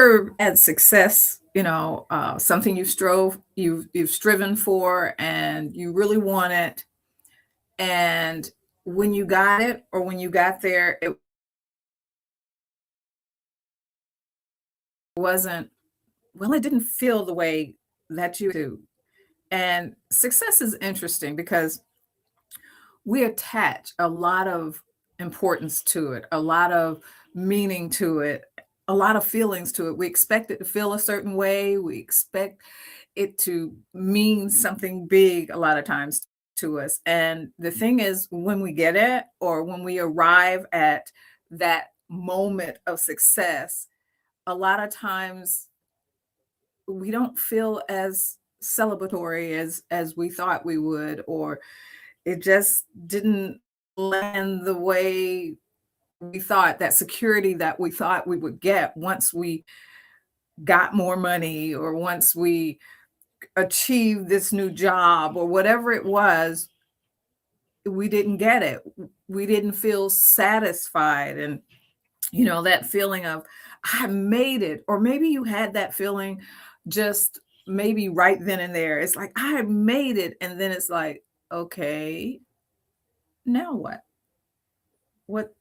ever had success, something you've striven for and you really want it, and when you got it or when you got there, it wasn't, well, it didn't feel the way that you do. And success is interesting because we attach a lot of importance to it, a lot of meaning to it, a lot of feelings to it. We expect it to feel a certain way. We expect it to mean something big a lot of times to us. And the thing is, when we get it or when we arrive at that moment of success, a lot of times we don't feel as celebratory as we thought we would, or it just didn't land the way we thought, that security that we thought we would get once we got more money or once we achieved this new job or whatever it was. We didn't get it. We didn't feel satisfied. And that feeling of, I made it. Or maybe you had that feeling just maybe right then and there. It's like, I made it. And then it's like, okay, now what? What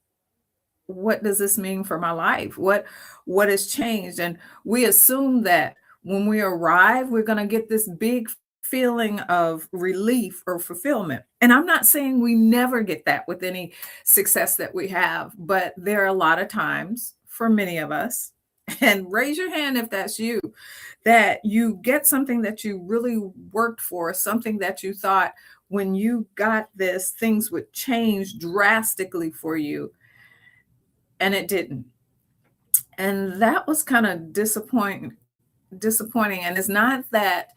what does this mean for my life? What has changed? And we assume that when we arrive, we're going to get this big feeling of relief or fulfillment. And I'm not saying we never get that with any success that we have, but there are a lot of times for many of us, and raise your hand if that's you, that you get something that you really worked for, something that you thought when you got this, things would change drastically for you, and it didn't. And that was kind of disappointing. And it's not that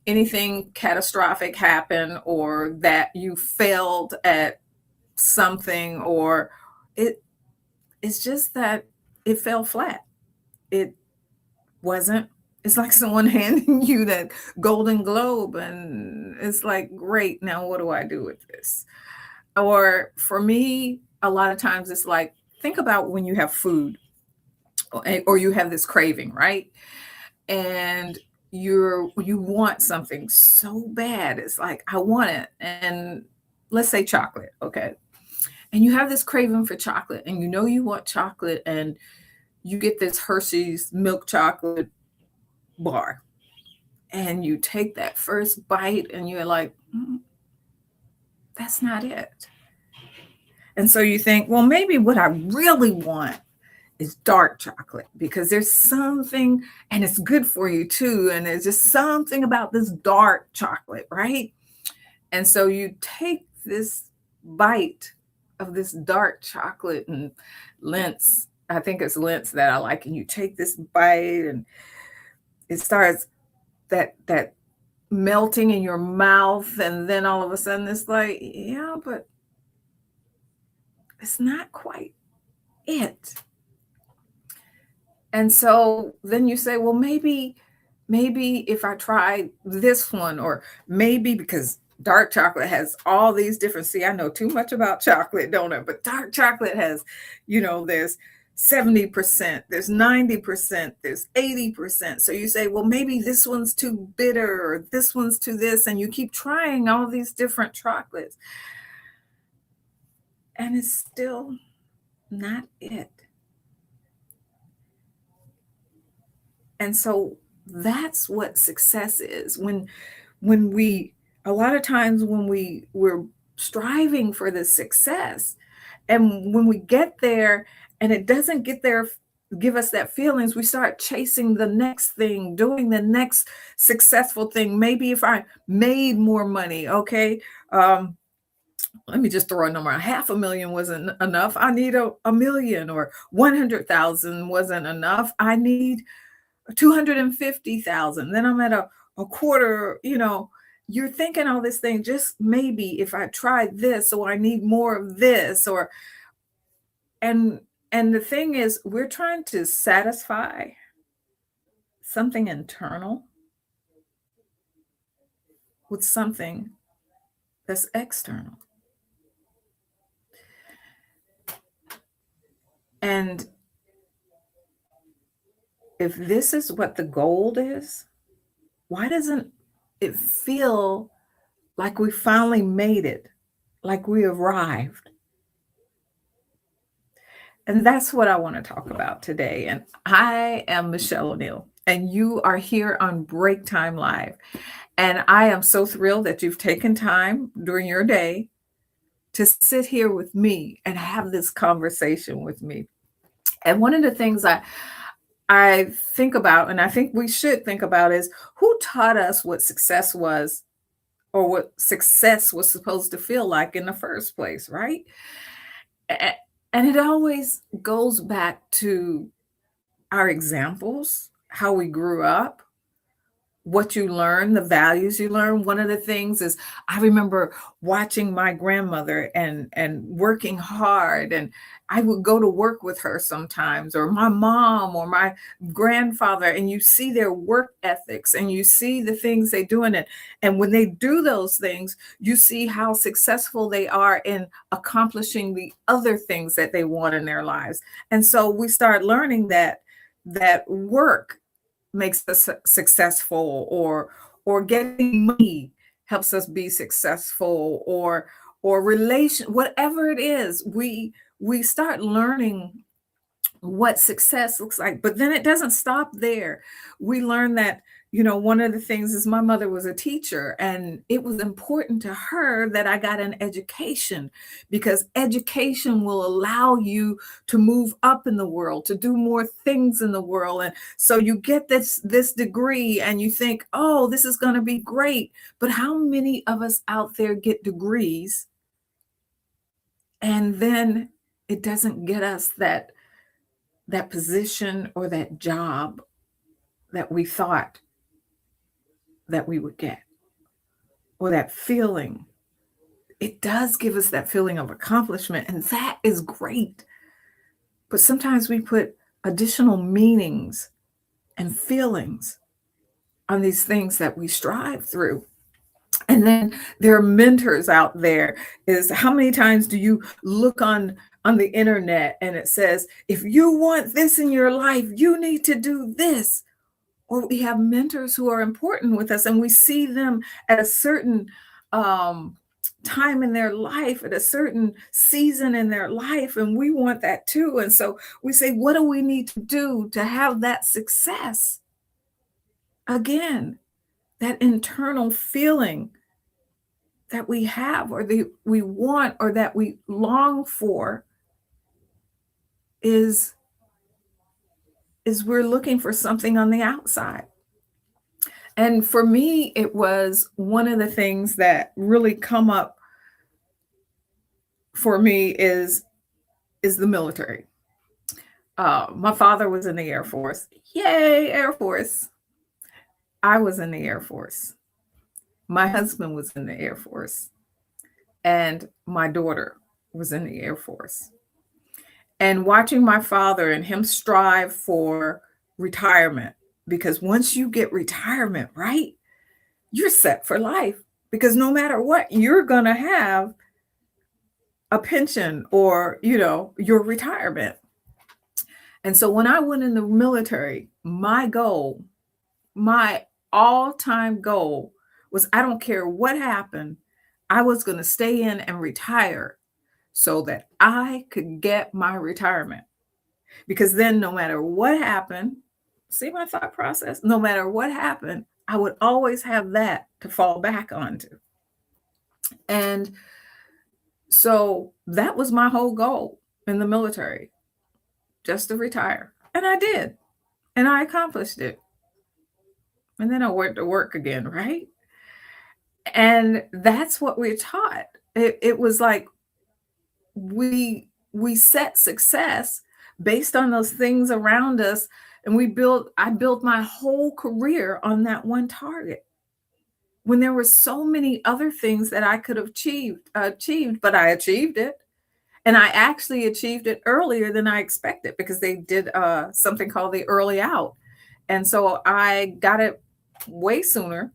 anything catastrophic happened or that you failed at something, or it it's just that it fell flat. It wasn't, it's like someone handing you that golden globe and it's like, great, now what do I do with this? Or for me, a lot of times it's like, think about when you have food or you have this craving, right? And you want something so bad. It's like, I want it. And let's say chocolate, okay? And you have this craving for chocolate and you want chocolate, and you get this Hershey's milk chocolate bar and you take that first bite and you're like, that's not it. And so you think, well, maybe what I really want is dark chocolate because there's something, and it's good for you too. And there's just something about this dark chocolate, right? And so you take this bite of this dark chocolate and Lintz. I think it's Lintz that I like. And you take this bite and it starts that melting in your mouth. And then all of a sudden it's like, yeah, but it's not quite it. And so then you say, well, maybe if I try this one, or maybe because dark chocolate has all these different, see, I know too much about chocolate, don't I? But dark chocolate has, there's 70%, there's 90%, there's 80%. So you say, well, maybe this one's too bitter or this one's too this, and you keep trying all these different chocolates. And it's still not it. And so that's what success is. When we, a lot of times when we're striving for this success, and when we get there and it doesn't get there, give us that feelings, we start chasing the next thing, doing the next successful thing. Maybe if I made more money, okay, let me just throw a number. 500,000 wasn't enough. I need a million, or 100,000 wasn't enough. I need 250,000. Then I'm at a quarter, you're thinking all this thing, just maybe if I try this, or I need more of this, or, and the thing is, we're trying to satisfy something internal with something that's external. And if this is what the goal is, why doesn't it feel like we finally made it, like we arrived? And that's what I want to talk about today. And I am Michelle O'Neill, and you are here on Break Time Live. And I am so thrilled that you've taken time during your day to sit here with me and have this conversation with me. And one of the things I think about, and I think we should think about, is who taught us what success was or what success was supposed to feel like in the first place, right? A- And it always goes back to our examples, how we grew up, what you learn, the values you learn. One of the things is I remember watching my grandmother and working hard, and I would go to work with her sometimes, or my mom or my grandfather, and you see their work ethics and you see the things they do in it. And when they do those things, you see how successful they are in accomplishing the other things that they want in their lives. And so we start learning that work makes us successful, or getting money helps us be successful, or relation, whatever it is, we start learning what success looks like. But then it doesn't stop there. We learn that, one of the things is my mother was a teacher, and it was important to her that I got an education, because education will allow you to move up in the world, to do more things in the world. And so you get this degree and you think, oh, this is going to be great. But how many of us out there get degrees and then it doesn't get us that position or that job that we thought that we would get, or that feeling? It does give us that feeling of accomplishment, and that is great. But sometimes we put additional meanings and feelings on these things that we strive through. And then there are mentors out there. Is how many times do you look on the internet and it says, if you want this in your life, you need to do this? Or we have mentors who are important with us, and we see them at a certain um, time in their life, at a certain season in their life, and we want that too. And so we say, what do we need to do to have that success? Again, that internal feeling that we have, or that we want, or that we long for, is we're looking for something on the outside. And for me, it was one of the things that really come up for me is the military. My father was in the Air Force. Yay, Air Force. I was in the Air Force. My husband was in the Air Force. And my daughter was in the Air Force. And watching my father and him strive for retirement, because once you get retirement, right, you're set for life, because no matter what, you're going to have a pension, or, your retirement. And so when I went in the military, my goal, my all-time goal was, I don't care what happened, I was going to stay in and retire so that I could get my retirement. Because then no matter what happened, see my thought process, no matter what happened, I would always have that to fall back onto. And so that was my whole goal in the military, just to retire. And I did. And I accomplished it. And then I went to work again, right? And that's what we're taught. It was like we set success based on those things around us, and I built my whole career on that one target, when there were so many other things that I could have achieved, but I achieved it. And I actually achieved it earlier than I expected, because they did something called the early out. And so I got it way sooner,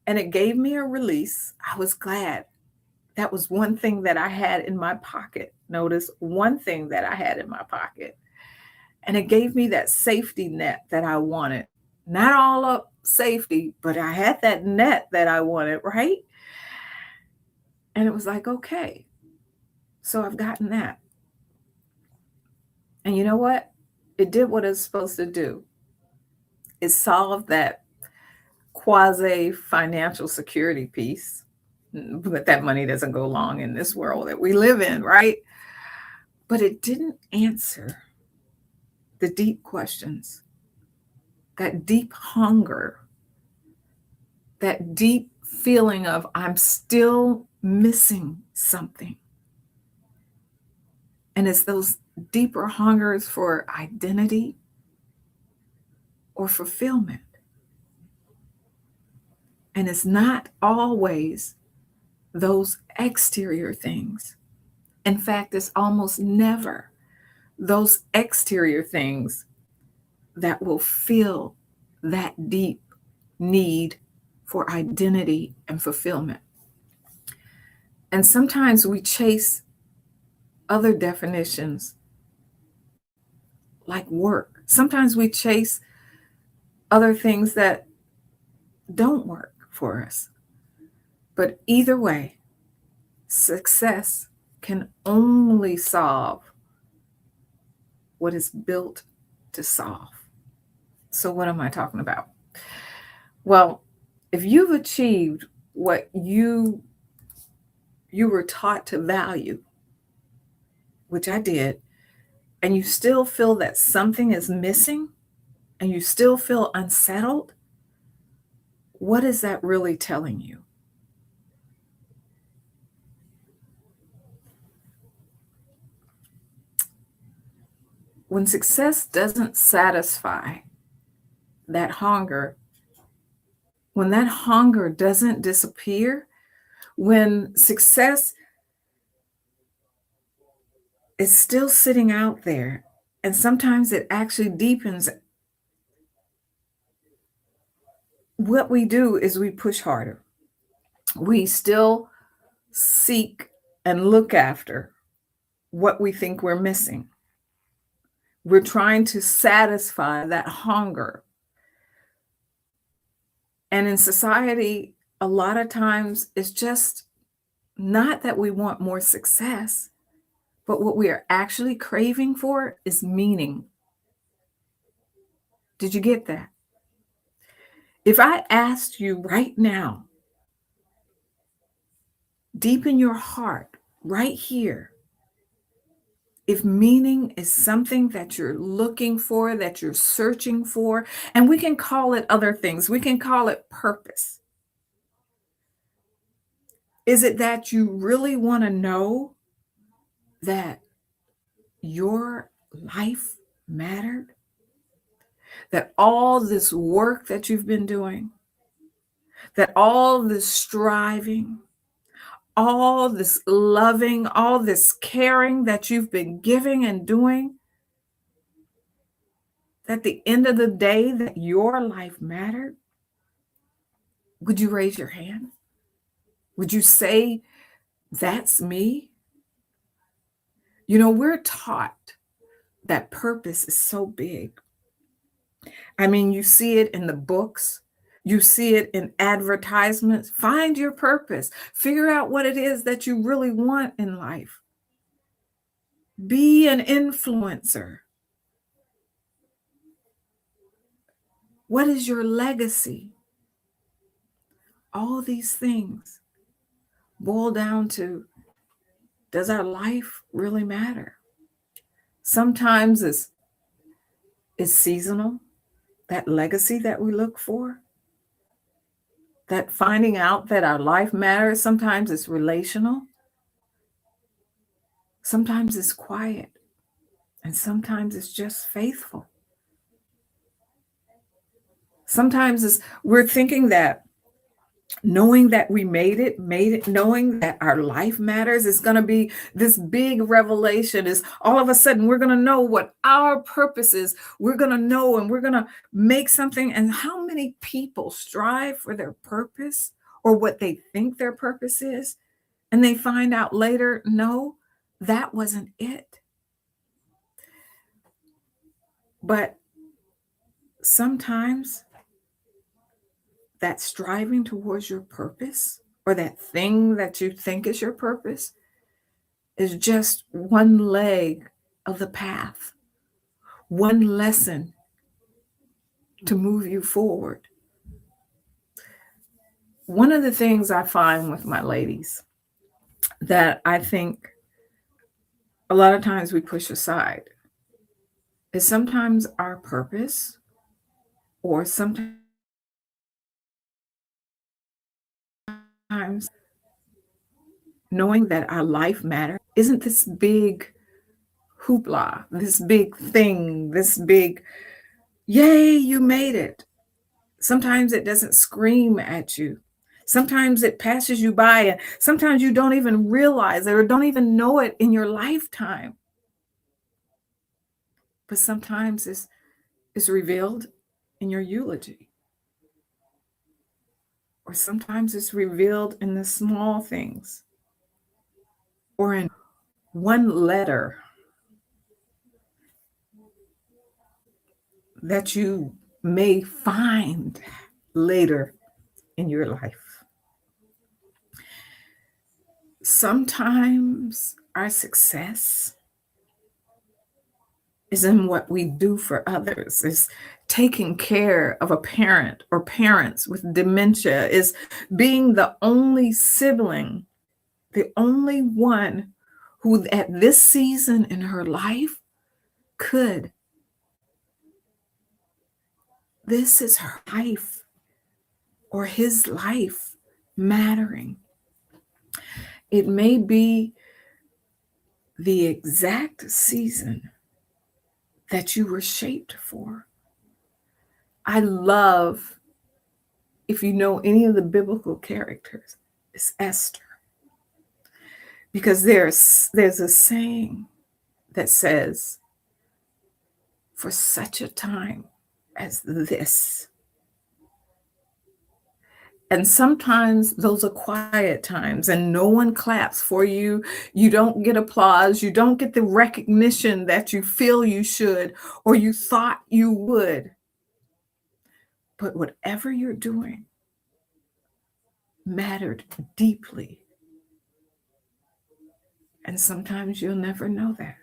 and it gave me a release. I was glad. That was one thing that I had in my pocket. Notice, one thing that I had in my pocket. And it gave me that safety net that I wanted. Not all up safety, but I had that net that I wanted, right? And it was like, okay, so I've gotten that. And you know what? It did what it's supposed to do. It solved that quasi financial security piece. But that money doesn't go long in this world that we live in, right? But it didn't answer the deep questions, that deep hunger, that deep feeling of I'm still missing something. And it's those deeper hungers for identity or fulfillment. And it's not always those exterior things. In fact, it's almost never those exterior things that will fill that deep need for identity and fulfillment. And sometimes we chase other definitions like work. Sometimes we chase other things that don't work for us. But either way, success can only solve what is built to solve. So, what am I talking about? Well, if you've achieved what you were taught to value, which I did, and you still feel that something is missing and you still feel unsettled, what is that really telling you? When success doesn't satisfy that hunger, when that hunger doesn't disappear, when success is still sitting out there, and sometimes it actually deepens, what we do is we push harder. We still seek and look after what we think we're missing. We're trying to satisfy that hunger. And in society, a lot of times it's just not that we want more success, but what we are actually craving for is meaning. Did you get that? If I asked you right now, deep in your heart, right here, if meaning is something that you're looking for, that you're searching for, and we can call it other things, we can call it purpose. Is it that you really want to know that your life mattered? That all this work that you've been doing, that all this striving, all this loving, all this caring that you've been giving and doing, at the end of the day, that your life mattered? Would you raise your hand? Would you say, that's me? You know, we're taught that purpose is so big. I mean, you see it in the books, you see it in advertisements. Find your purpose, figure out what it is that you really want in life. Be an influencer. What is your legacy? All these things boil down to, does our life really matter? Sometimes it's seasonal, that legacy that we look for, that finding out that our life matters. Sometimes it's relational, sometimes it's quiet, and sometimes it's just faithful. Sometimes we're thinking that knowing that we made it, knowing that our life matters is going to be this big revelation. Is all of a sudden we're going to know what our purpose is. We're going to know and we're going to make something. And how many people strive for their purpose or what they think their purpose is, and they find out later, no, that wasn't it. But sometimes that striving towards your purpose or that thing that you think is your purpose is just one leg of the path, one lesson to move you forward. One of the things I find with my ladies that I think a lot of times we push aside is sometimes our purpose or sometimes knowing that our life matters isn't this big hoopla, this big thing, this big, yay, you made it. Sometimes it doesn't scream at you. Sometimes it passes you by, and sometimes you don't even realize it or don't even know it in your lifetime. But sometimes it's revealed in your eulogy, or sometimes it's revealed in the small things, or in one letter that you may find later in your life. Sometimes our success is in what we do for others, is taking care of a parent or parents with dementia, is being the only sibling, the only one who at this season in her life could. This is her life or his life mattering. It may be the exact season that you were shaped for. I love, if you know any of the biblical characters, it's Esther. Because there's a saying that says, for such a time as this. And sometimes those are quiet times and no one claps for you. You don't get applause. You don't get the recognition that you feel you should or you thought you would. But whatever you're doing mattered deeply. And sometimes you'll never know that.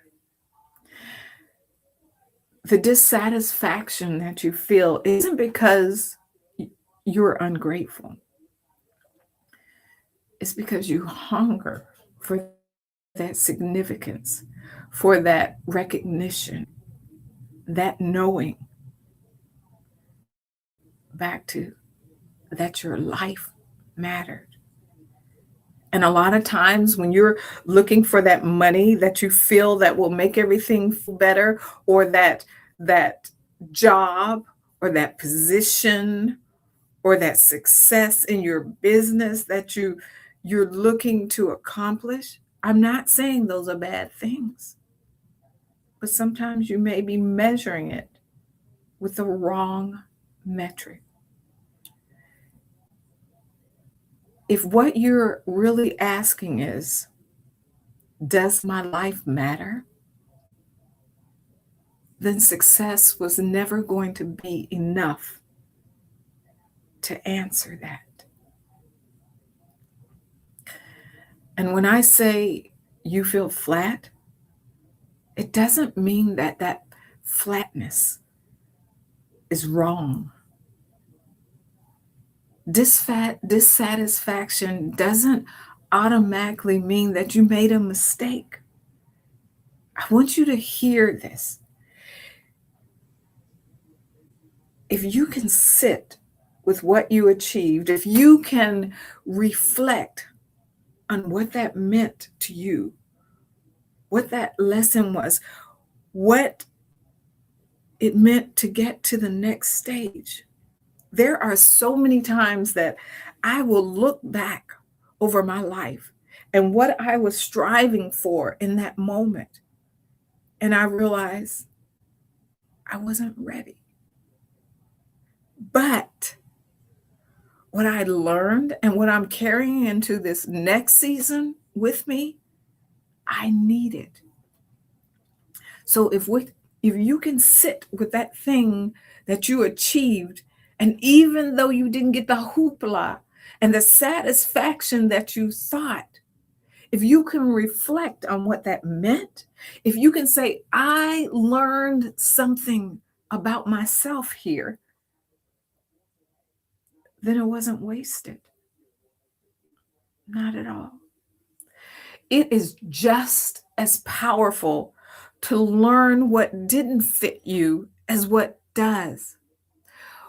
The dissatisfaction that you feel isn't because you're ungrateful. It's because you hunger for that significance, for that recognition, that knowing back to that your life mattered. And a lot of times when you're looking for that money that you feel that will make everything feel better, or that job or that position or that success in your business that you're looking to accomplish, I'm not saying those are bad things. But sometimes you may be measuring it with the wrong metric. If what you're really asking is, does my life matter? Then success was never going to be enough to answer that. And when I say you feel flat, it doesn't mean that that flatness is wrong. Dissatisfaction doesn't automatically mean that you made a mistake. I want you to hear this. If you can sit with what you achieved, if you can reflect on what that meant to you, what that lesson was, what it meant to get to the next stage. There are so many times that I will look back over my life and what I was striving for in that moment. And I realize I wasn't ready. But what I learned and what I'm carrying into this next season with me, I need it. So if If you can sit with that thing that you achieved, and even though you didn't get the hoopla and the satisfaction that you thought, if you can reflect on what that meant, if you can say, I learned something about myself here, then it wasn't wasted. Not at all. It is just as powerful to learn what didn't fit you as what does.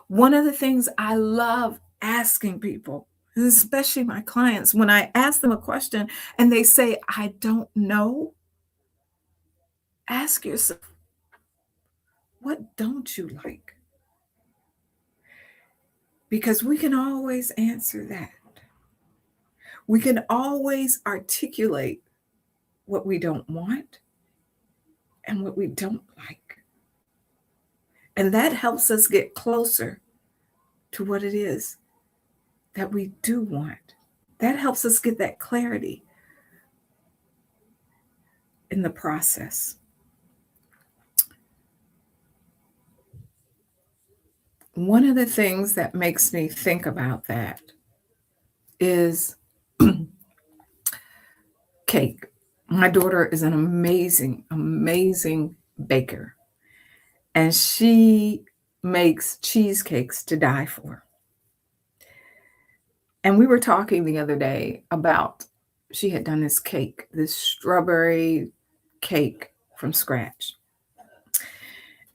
One of the things I love asking people, especially my clients, when I ask them a question and they say, I don't know, ask yourself, what don't you like? Because we can always answer that. We can always articulate what we don't want and what we don't like. And that helps us get closer to what it is that we do want. That helps us get that clarity in the process. One of the things that makes me think about that is cake. My daughter is an amazing, amazing baker, and she makes cheesecakes to die for. And we were talking the other day about she had done this cake, this strawberry cake from scratch.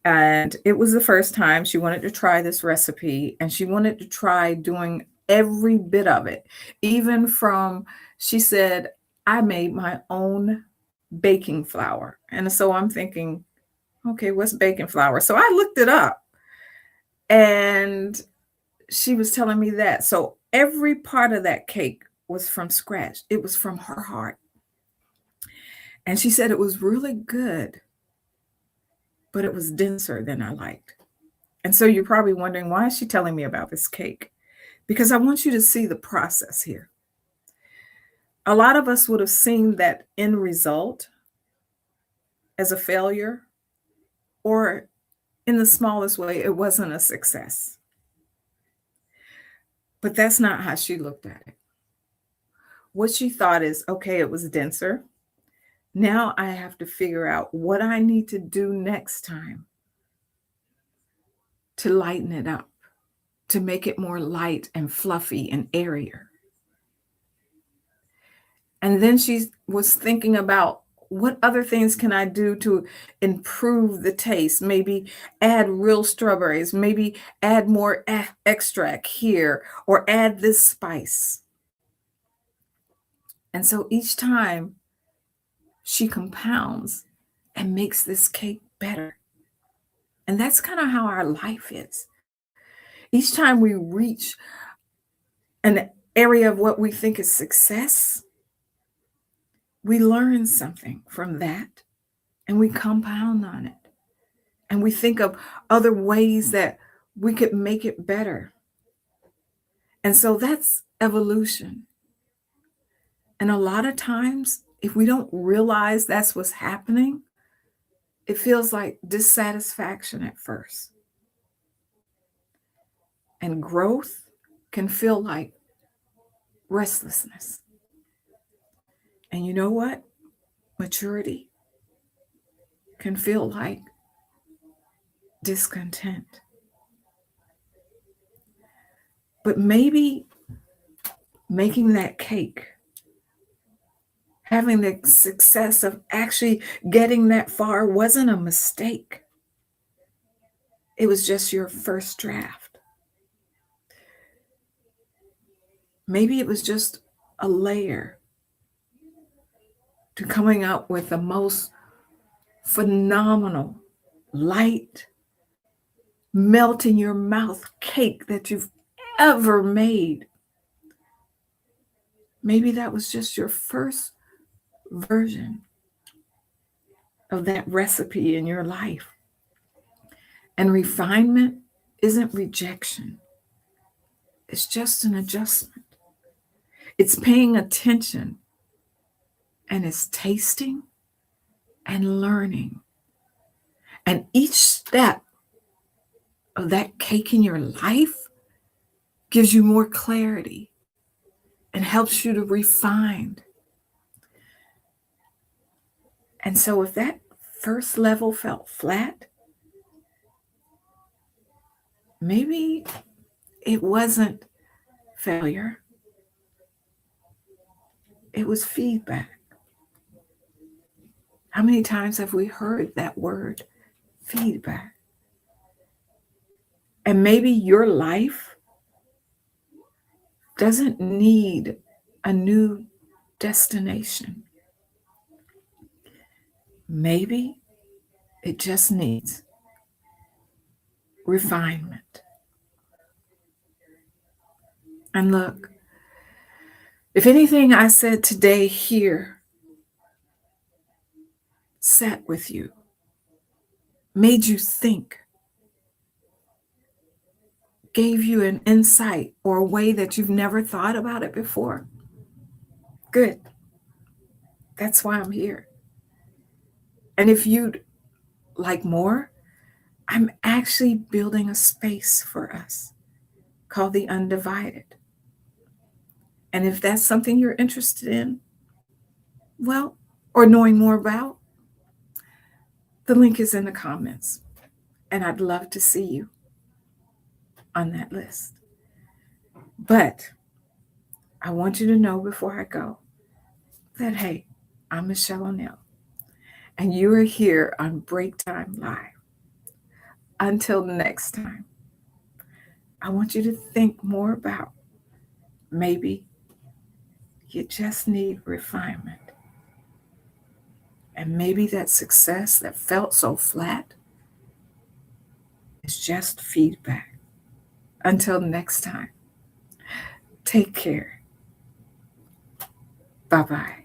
And it was the first time she wanted to try this recipe, and she wanted to try doing every bit of it, even from, she said, I made my own baking flour. And so I'm thinking, okay, what's baking flour? So I looked it up, and she was telling me that. So every part of that cake was from scratch. It was from her heart. And she said it was really good, but it was denser than I liked. And so you're probably wondering, why is she telling me about this cake? Because I want you to see the process here. A lot of us would have seen that end result as a failure, or in the smallest way, it wasn't a success. But that's not how she looked at it. What she thought is, okay, it was denser. Now I have to figure out what I need to do next time to lighten it up, to make it more light and fluffy and airier. And then she was thinking about, what other things can I do to improve the taste? Maybe add real strawberries, maybe add more extract here, or add this spice. And so each time she compounds and makes this cake better. And that's kind of how our life is. Each time we reach an area of what we think is success, we learn something from that and we compound on it. And we think of other ways that we could make it better. And so that's evolution. And a lot of times, if we don't realize that's what's happening, it feels like dissatisfaction at first. And growth can feel like restlessness. And you know what? Maturity can feel like discontent. But maybe making that cake, having the success of actually getting that far, wasn't a mistake. It was just your first draft. Maybe it was just a layer to coming up with the most phenomenal, light, melt in your mouth cake that you've ever made. Maybe that was just your first version of that recipe in your life. And refinement isn't rejection, it's just an adjustment. It's paying attention, and it's tasting and learning. And each step of that cake in your life gives you more clarity and helps you to refine. And so if that first level felt flat, maybe it wasn't failure, it was feedback. How many times have we heard that word, feedback? And maybe your life doesn't need a new destination. Maybe it just needs refinement. And look, if anything I said today here sat with you, made you think, gave you an insight or a way that you've never thought about it before, good. That's why I'm here. And if you'd like more, I'm actually building a space for us called the Undivided. And if that's something you're interested in, well, or knowing more about, the link is in the comments. And I'd love to see you on that list. But I want you to know before I go that, hey, I'm Michelle O'Neill, and you are here on Break Time Live. Until next time, I want you to think more about maybe you just need refinement. And maybe that success that felt so flat is just feedback. Until next time, take care. Bye bye.